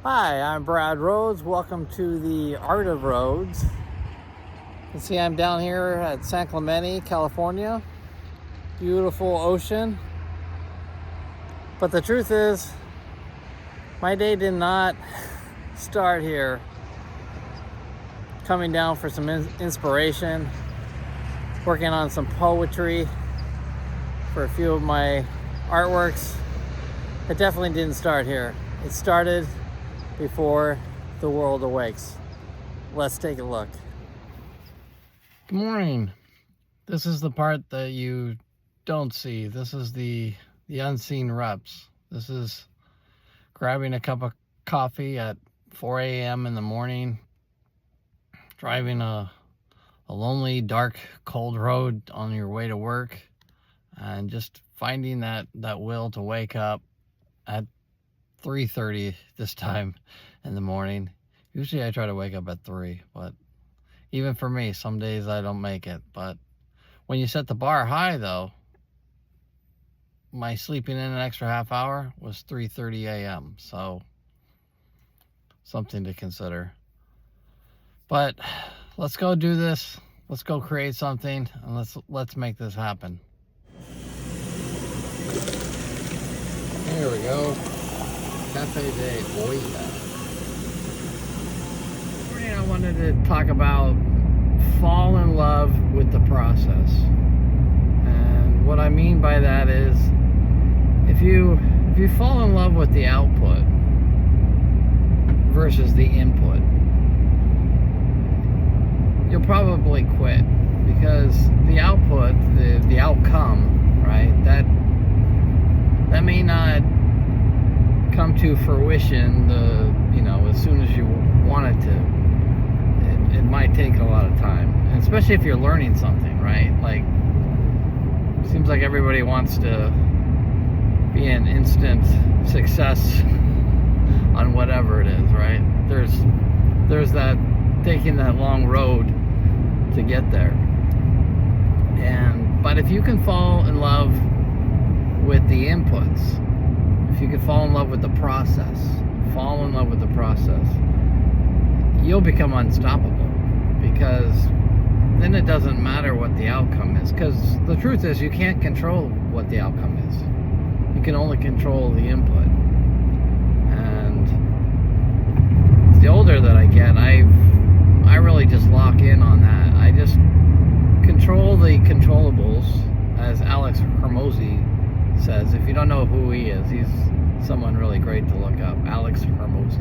Hi, I'm Brad Rhodes. Welcome to the Art of Roads. You can see I'm down here at San Clemente, California. Beautiful ocean. But the truth is, my day did not start here. Coming down for some inspiration, working on some poetry for a few of my artworks. It definitely didn't start here. It started before the world awakes. Let's take a look. Good morning. This is the part that you don't see. This is the unseen reps. This is grabbing a cup of coffee at 4 a.m. in the morning, driving a lonely, dark, cold road on your way to work, and just finding that will to wake up at 3:30 this time in the morning. Usually I try to wake up at 3, but even for me, some days I don't make it. But when you set the bar high, though, my sleeping in an extra half hour was 3:30 a.m. So something to consider. But let's go do this. Let's go create something, and let's make this happen. Here we go. Cafe Day, boy. Morning, I wanted to talk about fall in love with the process. And what I mean by that is, if you fall in love with the output versus the input, you'll probably quit, because the output, the outcome, right? That may not come to fruition as soon as you want it to. It might take a lot of time, and especially if you're learning something, right? Like, seems like everybody wants to be an instant success on whatever it is, right? There's that taking that long road to get there. But if you can fall in love with the inputs, if you can fall in love with the process, you'll become unstoppable, because then it doesn't matter what the outcome is. Because the truth is, you can't control what the outcome is. You can only control the input. And the older that I get, I really just lock in on that. I just control the controllables, as Alex Hormozy says. If you don't know who he is, he's someone really great to look up. Alex Hormozy.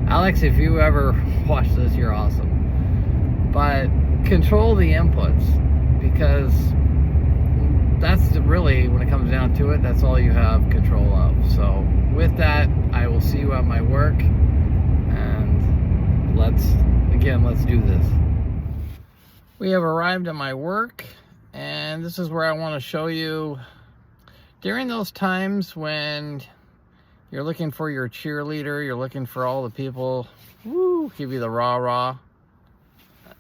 Alex, if you ever watch this, you're awesome. But control the inputs, because that's really, when it comes down to it, that's all you have control of. So with that, I will see you at my work, and let's do this. We have arrived at my work, and this is where I want to show you, during those times when you're looking for your cheerleader, you're looking for all the people, give you the rah-rah,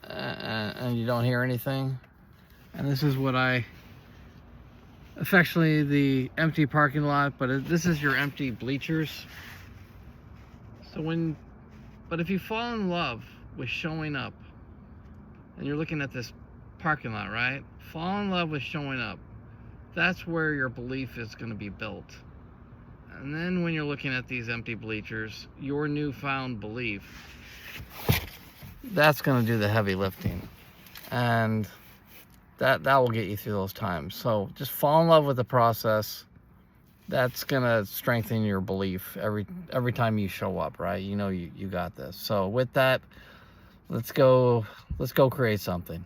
and you don't hear anything. And this is what I affectionately, the empty parking lot, but this is your empty bleachers. But if you fall in love with showing up, and you're looking at this parking lot, right? Fall in love with showing up. That's where your belief is going to be built. And then when you're looking at these empty bleachers, your newfound belief, that's going to do the heavy lifting. And that will get you through those times. So just fall in love with the process. That's going to strengthen your belief every time you show up, right? You know you got this. So with that, let's go create something.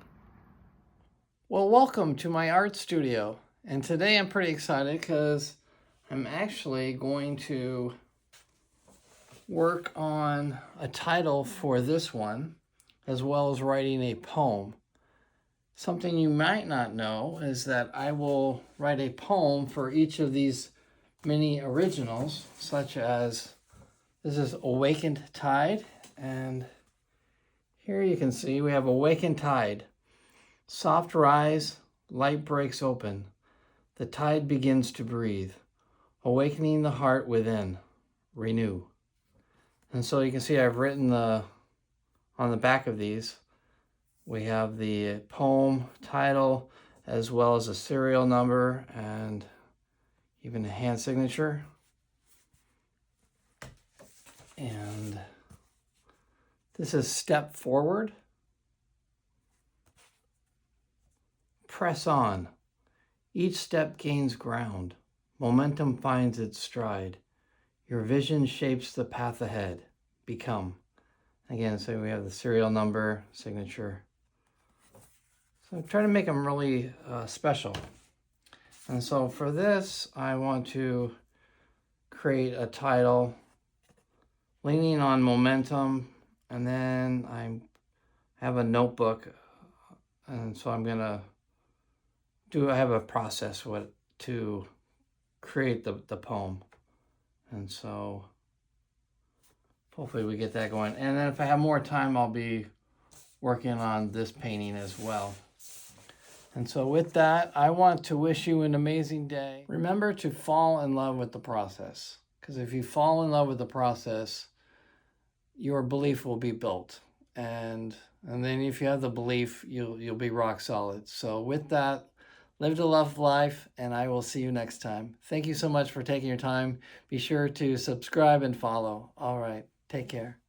Well, welcome to my art studio. And today I'm pretty excited, because I'm actually going to work on a title for this one, as well as writing a poem. Something you might not know is that I will write a poem for each of these mini originals, such as, this is Awakened Tide, and here you can see we have Awakened Tide. Soft rise, light breaks open. The tide begins to breathe, awakening the heart within. Renew. And so you can see I've written on the back of these, we have the poem title as well as a serial number and even a hand signature. And this is Step Forward. Press on. Each step gains ground. Momentum finds its stride. Your vision shapes the path ahead. Become. Again, so we have the serial number, signature. So I'm trying to make them really special. And so for this, I want to create a title leaning on momentum, and then I have a notebook, and so I'm gonna I have a process to create the poem. And so hopefully we get that going. And then if I have more time, I'll be working on this painting as well. And so with that, I want to wish you an amazing day. Remember to fall in love with the process, because if you fall in love with the process, your belief will be built. And then if you have the belief, you'll be rock solid. So with that, live to love life, and I will see you next time. Thank you so much for taking your time. Be sure to subscribe and follow. All right, take care.